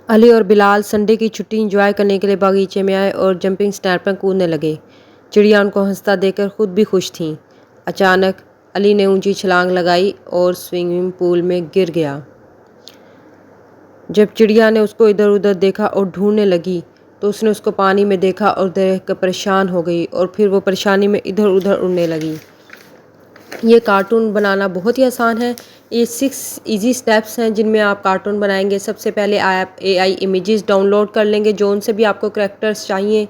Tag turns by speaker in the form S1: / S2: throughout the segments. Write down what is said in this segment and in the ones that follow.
S1: अली और बिलाल संडे की छुट्टी एंजॉय करने के लिए बागीचे में आए और जंपिंग स्टैंड पर कूदने लगे। चिड़िया उनको हंसता देखकर खुद भी खुश थीं। अचानक अली ने ऊंची छलांग लगाई और स्विमिंग पूल में गिर गया। जब चिड़िया ने उसको इधर उधर देखा और ढूंढने लगी तो उसने उसको पानी में देखा और देख कर परेशान हो गई और फिर वो परेशानी में इधर उधर उड़ने लगी। ये कार्टून बनाना बहुत ही आसान है। ये 6 इजी स्टेप्स हैं जिनमें आप कार्टून बनाएंगे। सबसे पहले आप एआई इमेजेस डाउनलोड कर लेंगे जो उनसे भी आपको करैक्टर्स चाहिए।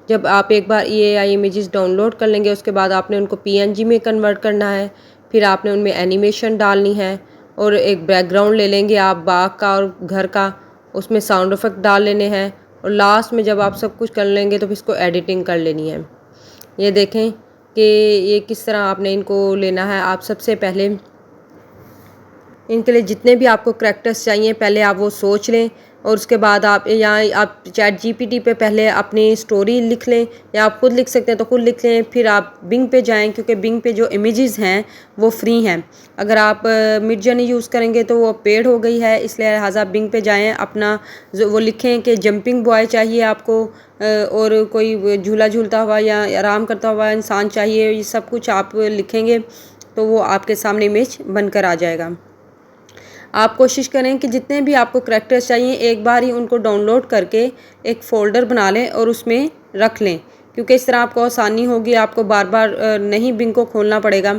S1: जब आप एक बार ये एआई इमेजेस डाउनलोड कर लेंगे उसके बाद आपने उनको पीएनजी में कन्वर्ट करना है। फिर आपने उनमें एनिमेशन डालनी है और एक बैकग्राउंड ले लेंगे आप बाग का और घर का, उसमें साउंड इफेक्ट डाल लेने हैं और लास्ट में जब आप सब कुछ कर लेंगे तो फिर इसको एडिटिंग कर लेनी है। ये देखें कि ये किस तरह आपने इनको लेना है। आप सबसे पहले इनके लिए जितने भी आपको करैक्टर्स चाहिए पहले आप वो सोच लें और उसके बाद आप यहाँ आप चैट जीपीटी पे पहले अपनी स्टोरी लिख लें या आप खुद लिख सकते हैं तो खुद लिख लें। फिर आप बिंग पे जाएं क्योंकि बिंग पे जो इमेजेस हैं वो फ्री हैं। अगर आप मिड जर्नी यूज़ करेंगे तो वो पेड हो गई है, इसलिए लिहाजा बिंग पे जाएं। अपना वो लिखें कि जंपिंग बॉय चाहिए आपको और कोई झूला झूलता हुआ या आराम करता हुआ इंसान चाहिए। ये सब कुछ आप लिखेंगे तो वो आपके सामने इमेज बनकर आ जाएगा। आप कोशिश करें कि जितने भी आपको करैक्टर्स चाहिए एक बार ही उनको डाउनलोड करके एक फ़ोल्डर बना लें और उसमें रख लें, क्योंकि इस तरह आपको आसानी होगी, आपको बार बार नहीं बिंग को खोलना पड़ेगा।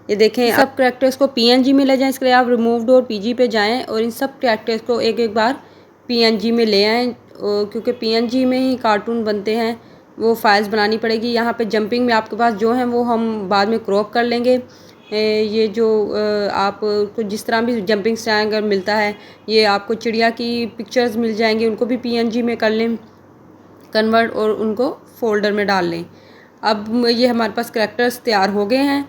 S1: ये देखें सब करैक्टर्स को पीएनजी में ले जाएं। इसके लिए आप रिमूव्ड और पीजी पे जाएं और इन सब करैक्टर्स को एक एक बार पीएनजी में ले आएँ क्योंकि पीएनजी में ही कार्टून बनते हैं। वो फाइल्स बनानी पड़ेगी। यहाँ पे जंपिंग में आपके पास जो हैं वो हम बाद में क्रॉप कर लेंगे। ये जो आपको जिस तरह भी जंपिंग स्टैंड अगर मिलता है, ये आपको चिड़िया की पिक्चर्स मिल जाएंगी, उनको भी पीएनजी में कर लें कन्वर्ट और उनको फोल्डर में डाल लें। अब ये हमारे पास करैक्टर्स तैयार हो गए हैं।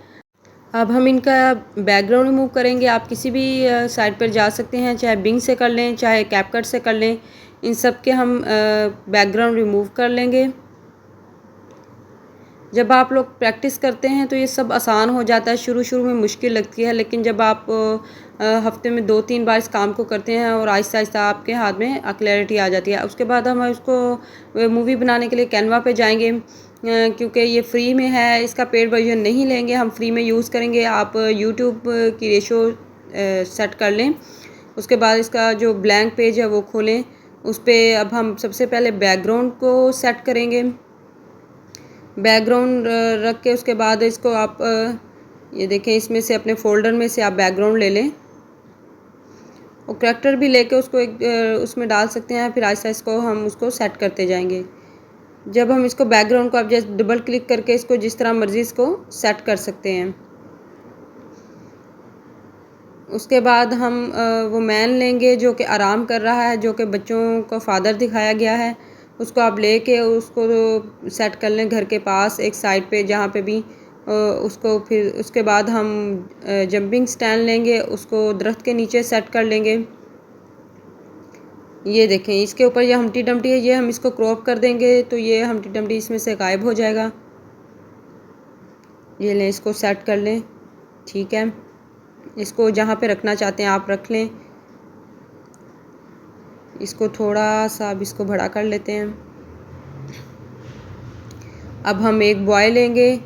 S1: अब हम इनका बैकग्राउंड रिमूव करेंगे। आप किसी भी साइट पर जा सकते हैं, चाहे बिंग से कर लें चाहे कैपकट से कर लें। इन सब के हम बैकग्राउंड रिमूव कर लेंगे। जब आप लोग प्रैक्टिस करते हैं तो ये सब आसान हो जाता है। शुरू शुरू में मुश्किल लगती है, लेकिन जब आप हफ्ते में 2-3 बार इस काम को करते हैं और आहिस्ता आहिस्ता आपके हाथ में क्लैरिटी आ जाती है। उसके बाद हम इसको मूवी बनाने के लिए कैनवा पे जाएंगे क्योंकि ये फ्री में है। इसका पेड वर्जन नहीं लेंगे, हम फ्री में यूज़ करेंगे। आप यूट्यूब की रेशो सेट कर लें। उसके बाद इसका जो ब्लैंक पेज है वो खोलें। उस पर अब हम सबसे पहले बैकग्राउंड को सेट करेंगे। बैकग्राउंड रख के उसके बाद इसको आप ये देखें, इसमें से अपने फ़ोल्डर में से आप बैकग्राउंड ले लें और करैक्टर भी लेके उसको एक उसमें डाल सकते हैं। फिर आहिस्ता इसको हम उसको सेट करते जाएंगे। जब हम इसको बैकग्राउंड को आप जैसे डबल क्लिक करके इसको जिस तरह मर्ज़ी इसको सेट कर सकते हैं। उसके बाद हम वो मैन लेंगे जो कि आराम कर रहा है, जो कि बच्चों को फादर दिखाया गया है। उसको आप लेके उसको सेट कर लें घर के पास एक साइड पे जहाँ पे भी उसको। फिर उसके बाद हम जंपिंग स्टैंड लेंगे, उसको दरख्त के नीचे सेट कर लेंगे। ये देखें, इसके ऊपर ये हमटी डमटी है, ये हम इसको क्रॉप कर देंगे तो ये हमटी डमटी इसमें से गायब हो जाएगा। ये लें, इसको सेट कर लें। ठीक है, इसको जहाँ पे रखना चाहते हैं आप रख लें। इसको थोड़ा सा अब इसको बड़ा कर लेते हैं। अब हम एक बॉय लेंगे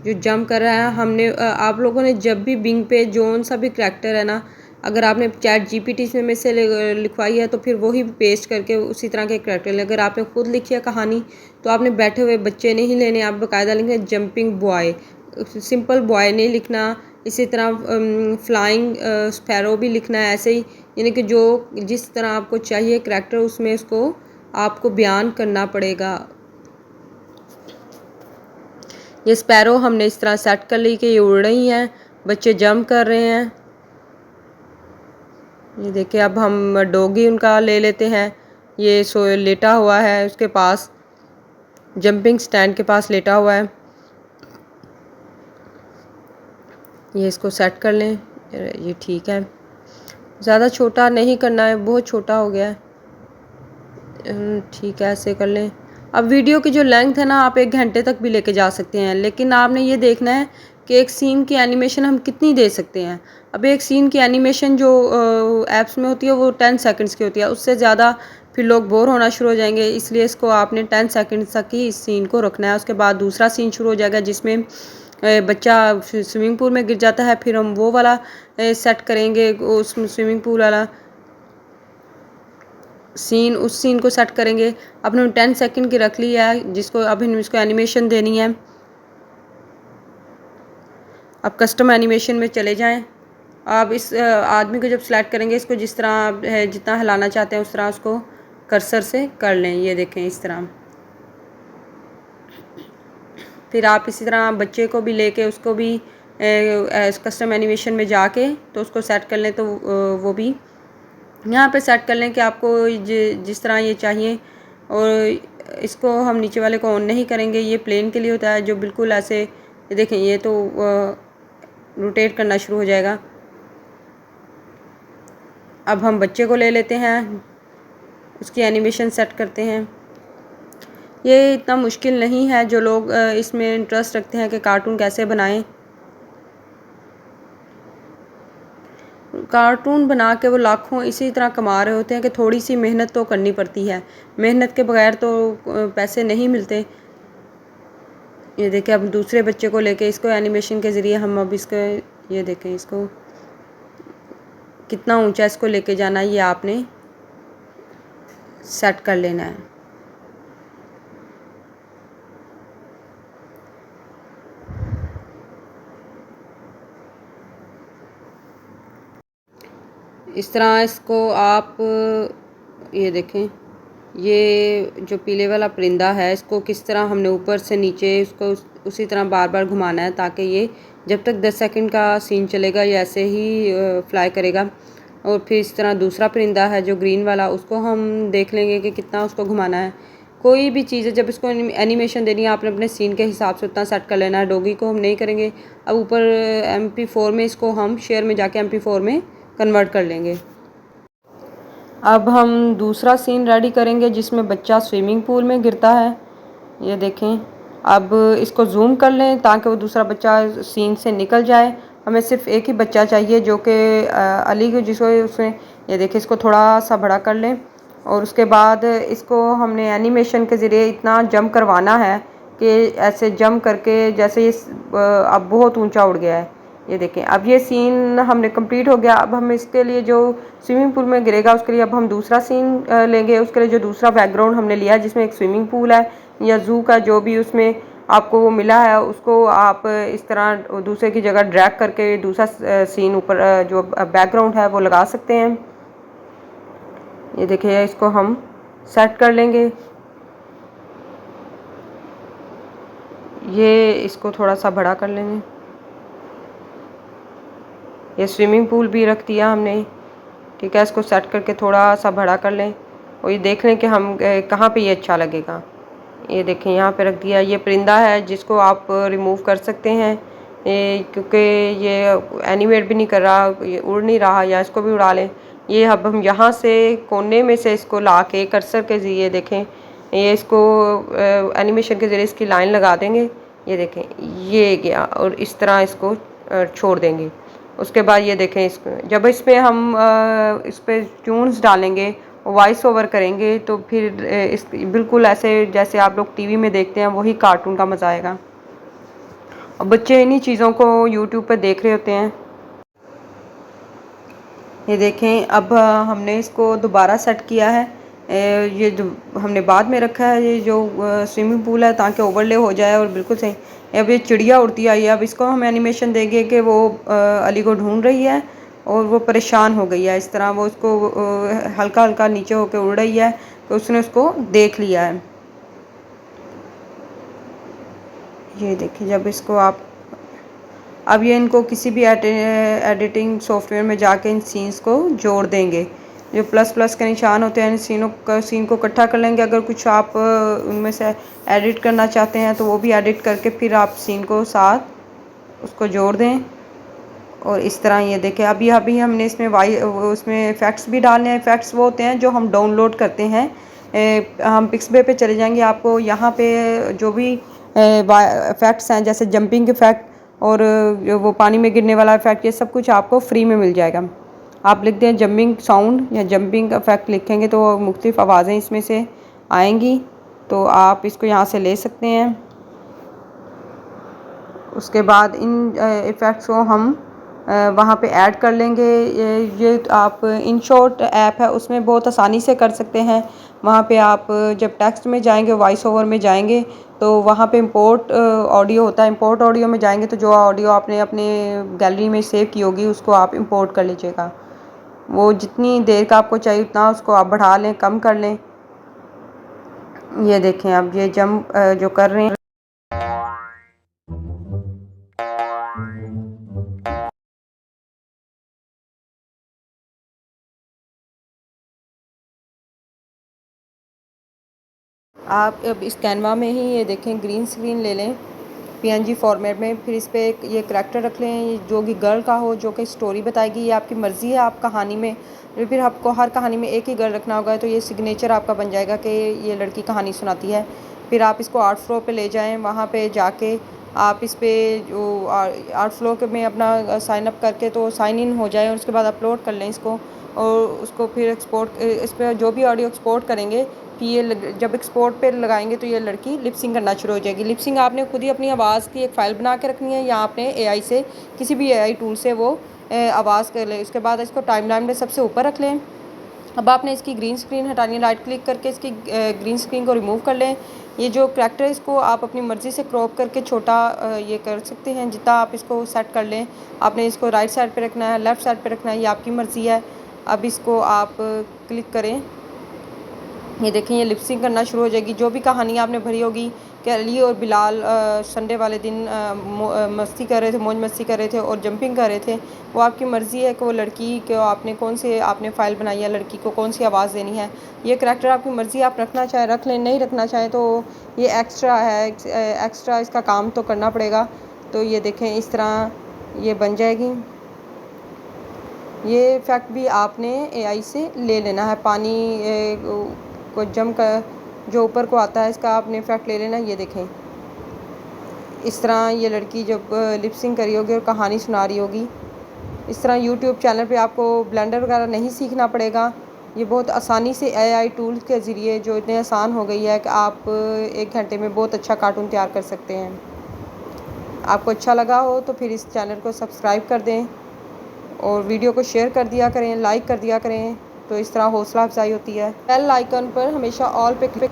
S1: जो जंप कर रहा है। हमने आप लोगों ने जब भी बिंग पे जोन सा भी करैक्टर है ना, अगर आपने चैट जीपीटी में से लिखवाई है तो फिर वही पेस्ट करके उसी तरह के करैक्टर लें। अगर आपने खुद लिखी है कहानी तो आपने बैठे हुए बच्चे नहीं लेने, आप बाकायदा लिखें जंपिंग बॉय, सिंपल बॉय नहीं लिखना। इसी तरह फ्लाइंग स्पैरो भी लिखना है ऐसे ही, यानी कि जो जिस तरह आपको चाहिए करैक्टर उसमें उसको आपको बयान करना पड़ेगा। ये स्पैरो हमने इस तरह सेट कर ली कि ये उड़ रही हैं, बच्चे जंप कर रहे हैं। ये देखिए, अब हम डॉगी उनका ले लेते हैं। ये लेटा हुआ है, उसके पास जंपिंग स्टैंड के पास लेटा हुआ है। ये इसको सेट कर लें। ये ठीक है, ज़्यादा छोटा नहीं करना है, बहुत छोटा हो गया है। ठीक है, ऐसे कर लें। अब वीडियो की जो लेंथ है ना, आप 1 घंटे तक भी लेके जा सकते हैं, लेकिन आपने ये देखना है कि एक सीन की एनिमेशन हम कितनी दे सकते हैं। अब एक सीन की एनिमेशन जो ऐप्स में होती है वो 10 सेकंड्स की होती है, उससे ज़्यादा फिर लोग बोर होना शुरू हो जाएंगे, इसलिए इसको आपने 10 सेकंड तक ही इस सीन को रखना है। उसके बाद दूसरा सीन शुरू हो जाएगा जिसमें बच्चा स्विमिंग पूल में गिर जाता है, फिर हम वो वाला सेट करेंगे, उस स्विमिंग पूल वाला सीन, उस सीन को सेट करेंगे। अब हमने 10 सेकंड की रख ली है, जिसको अब हम इसको एनिमेशन देनी है। अब कस्टम एनिमेशन में चले जाएं। आप इस आदमी को जब सेलेक्ट करेंगे, इसको जिस तरह है जितना हिलाना चाहते हैं उस तरह उसको कर्सर से कर लें। ये देखें इस तरह। फिर आप इसी तरह बच्चे को भी लेके उसको भी कस्टम एनिमेशन में जाके तो उसको सेट कर लें, तो वो भी यहाँ पे सेट कर लें कि आपको जिस तरह ये चाहिए। और इसको हम नीचे वाले को ऑन नहीं करेंगे, ये प्लेन के लिए होता है जो बिल्कुल ऐसे देखें, ये तो रोटेट करना शुरू हो जाएगा। अब हम बच्चे को ले लेते हैं, उसकी एनिमेशन सेट करते हैं। ये इतना मुश्किल नहीं है, जो लोग इसमें इंटरेस्ट रखते हैं कि कार्टून कैसे बनाएं। कार्टून बना के वो लाखों इसी तरह कमा रहे होते हैं कि थोड़ी सी मेहनत तो करनी पड़ती है, मेहनत के बगैर तो पैसे नहीं मिलते। ये देखें, अब दूसरे बच्चे को लेके इसको एनिमेशन के ज़रिए हम अब इसको ये देखें, इसको कितना ऊंचा इसको लेके जाना है, ये आपने सेट कर लेना है। इस तरह इसको आप ये देखें, ये जो पीले वाला परिंदा है इसको किस तरह हमने ऊपर से नीचे उसको उसी तरह बार बार घुमाना है, ताकि ये जब तक 10 सेकंड का सीन चलेगा ये ऐसे ही फ्लाई करेगा। और फिर इस तरह दूसरा परिंदा है जो ग्रीन वाला, उसको हम देख लेंगे कि कितना उसको घुमाना है। कोई भी चीज़ है जब इसको एनिमेशन देनी है, आपने अपने सीन के हिसाब से उतना सेट कर लेना है। डॉगी को हम नहीं करेंगे। अब ऊपर MP4 में इसको हम शेयर में जाके MP4 में कन्वर्ट कर लेंगे। अब हम दूसरा सीन रेडी करेंगे जिसमें बच्चा स्विमिंग पूल में गिरता है। ये देखें, अब इसको जूम कर लें ताकि वो दूसरा बच्चा सीन से निकल जाए। हमें सिर्फ एक ही बच्चा चाहिए जो कि अली को, जिसको उसमें ये देखें, इसको थोड़ा सा बड़ा कर लें। और उसके बाद इसको हमने एनिमेशन के ज़रिए इतना जंप करवाना है कि ऐसे जंप करके जैसे ये अब बहुत ऊंचा उड़ गया है। ये देखें, अब ये सीन हमने कंप्लीट हो गया। अब हम इसके लिए जो स्विमिंग पूल में गिरेगा उसके लिए अब हम दूसरा सीन लेंगे। उसके लिए जो दूसरा बैकग्राउंड हमने लिया है जिसमें एक स्विमिंग पूल है या ज़ू का जो भी उसमें आपको वो मिला है, उसको आप इस तरह दूसरे की जगह ड्रैग करके दूसरा सीन ऊपर जो बैकग्राउंड है वो लगा सकते हैं। ये देखिए, इसको हम सेट कर लेंगे। ये इसको थोड़ा सा बड़ा कर लेंगे। ये स्विमिंग पूल भी रख दिया हमने, ठीक है। इसको सेट करके थोड़ा सा बड़ा कर लें और ये देख लें कि हम कहाँ पे ये अच्छा लगेगा। ये देखें, यहाँ पे रख दिया। ये परिंदा है जिसको आप रिमूव कर सकते हैं, क्योंकि ये एनिमेट भी नहीं कर रहा, ये उड़ नहीं रहा, या इसको भी उड़ा लें। ये अब हम यहाँ से कोने में से इसको ला के कर्सर के ज़रिए देखें, ये इसको एनिमेशन के ज़रिए इसकी लाइन लगा देंगे। ये देखें, ये गया, और इस तरह इसको छोड़ देंगे। उसके बाद ये देखें, इसको जब इस पर हम इस पर ट्यून्स डालेंगे, वॉइस ओवर करेंगे, तो फिर इस बिल्कुल ऐसे जैसे आप लोग टीवी में देखते हैं वही कार्टून का मज़ा आएगा। और बच्चे इन्हीं चीज़ों को यूट्यूब पर देख रहे होते हैं। ये देखें, अब हमने इसको दोबारा सेट किया है। ये जो हमने बाद में रखा है, ये जो स्विमिंग पूल है, ताकि ओवरले हो जाए और बिल्कुल सही। अब ये चिड़िया उड़ती आई है, अब इसको हम एनिमेशन देंगे कि वो अली को ढूंढ रही है और वो परेशान हो गई है। इस तरह वो उसको हल्का हल्का नीचे होकर उड़ रही है, तो उसने उसको देख लिया है। ये देखिए, जब इसको आप अब ये इनको किसी भी एडिटिंग सॉफ्टवेयर में जाके इन सीन्स को जोड़ देंगे। जो प्लस प्लस के निशान होते हैं, इन सीन को इकट्ठा कर लेंगे। अगर कुछ आप उनमें से एडिट करना चाहते हैं तो वो भी एडिट करके फिर आप सीन को साथ उसको जोड़ दें। और इस तरह ये देखें, अभी हमने इसमें उसमें इफ़ेक्ट्स भी डालने हैं। इफ़ेक्ट्स वो होते हैं जो हम डाउनलोड करते हैं। हम पिक्सबे पे चले जाएंगे, आपको यहाँ पे जो भी इफ़ेक्ट्स हैं, जैसे जंपिंग इफ़ेक्ट और वो पानी में गिरने वाला इफ़ेक्ट, ये सब कुछ आपको फ्री में मिल जाएगा। आप लिखते हैं जंपिंग साउंड या जंपिंग इफेक्ट लिखेंगे तो मुख्तलिफ आवाज़ें इसमें से आएंगी, तो आप इसको यहाँ से ले सकते हैं। उसके बाद इन इफ़ेक्ट्स को हम वहाँ पे ऐड कर लेंगे। ये आप इन शॉर्ट ऐप है, उसमें बहुत आसानी से कर सकते हैं। वहाँ पे आप जब टेक्स्ट में जाएंगे, वॉइस ओवर में जाएंगे, तो वहाँ पे इंपोर्ट ऑडियो होता है। इंपोर्ट ऑडियो में जाएंगे तो जो ऑडियो आपने अपने गैलरी में सेव की होगी उसको आप इंपोर्ट कर लीजिएगा। वो जितनी देर का आपको चाहिए उतना उसको आप बढ़ा लें, कम कर लें। ये देखें अब ये जंप जो कर रहे हैं, आप अब इस कैनवा में ही ये देखें ग्रीन स्क्रीन ले लें पीएनजी फॉर्मेट में, फिर इस पर ये करैक्टर रख लें जो कि गर्ल का हो, जो कि स्टोरी बताएगी। ये आपकी मर्ज़ी है, आप कहानी में फिर आपको हर कहानी में एक ही गर्ल रखना होगा, तो ये सिग्नेचर आपका बन जाएगा कि ये लड़की कहानी सुनाती है। फिर आप इसको आर्ट फ्लो पे ले जाएं, वहाँ पे जाके आप इस पर जो आर्ट फ्लो में अपना साइन अप करके तो साइन इन हो जाए, और उसके बाद अपलोड कर लें इसको, और उसको फिर एक्सपोर्ट इस पर जो भी ऑडियो एक्सपोर्ट करेंगे, कि ये जब एक्सपोर्ट पे लगाएंगे तो ये लड़की लिपसिंग करना शुरू हो जाएगी। लिपसिंग आपने खुद ही अपनी आवाज़ की एक फ़ाइल बना के रखनी है, या आपने एआई से किसी भी एआई टूल से वो आवाज़ कर ले। उसके बाद इसको टाइमलाइन में सबसे ऊपर रख लें। अब आपने इसकी ग्रीन स्क्रीन हटानी है, राइट क्लिक करके इसकी ग्रीन स्क्रीन को रिमूव कर लें। ये जो करैक्टर है इसको आप अपनी मर्ज़ी से क्रॉप करके छोटा ये कर सकते हैं, जितना आप इसको सेट कर लें। आपने इसको राइट साइड पे रखना है, लेफ़्ट साइड पे रखना है, ये आपकी मर्ज़ी है। अब इसको आप क्लिक करें, ये देखें ये लिपसिंग करना शुरू हो जाएगी। जो भी कहानी आपने भरी होगी कि अली और बिलाल संडे वाले दिन मस्ती कर रहे थे, मौज मस्ती कर रहे थे और जंपिंग कर रहे थे, वो आपकी मर्ज़ी है कि वो लड़की को आपने कौन से आपने फ़ाइल बनाई है, लड़की को कौन सी आवाज़ देनी है। ये करैक्टर आपकी मर्ज़ी, आप रखना चाहे रख लें, नहीं रखना चाहे तो ये एक्स्ट्रा है, एक्स्ट्रा इसका काम तो करना पड़ेगा। तो ये देखें इस तरह ये बन जाएगी। ये इफ़ेक्ट भी आपने एआई से ले लेना है। पानी को जम कर जो ऊपर को आता है इसका आपने इफ़ेक्ट ले लेना। ये देखें इस तरह ये लड़की जब लिपसिंग करी होगी और कहानी सुना रही होगी, इस तरह यूट्यूब चैनल पे आपको ब्लेंडर वगैरह नहीं सीखना पड़ेगा। ये बहुत आसानी से एआई टूल्स के ज़रिए जो इतने आसान हो गई है कि आप 1 घंटे में बहुत अच्छा कार्टून तैयार कर सकते हैं। आपको अच्छा लगा हो तो फिर इस चैनल को सब्सक्राइब कर दें और वीडियो को शेयर कर दिया करें, लाइक कर दिया करें, तो इस तरह हौसला अफजाई होती है। बेल आइकन पर हमेशा ऑल पे क्लिक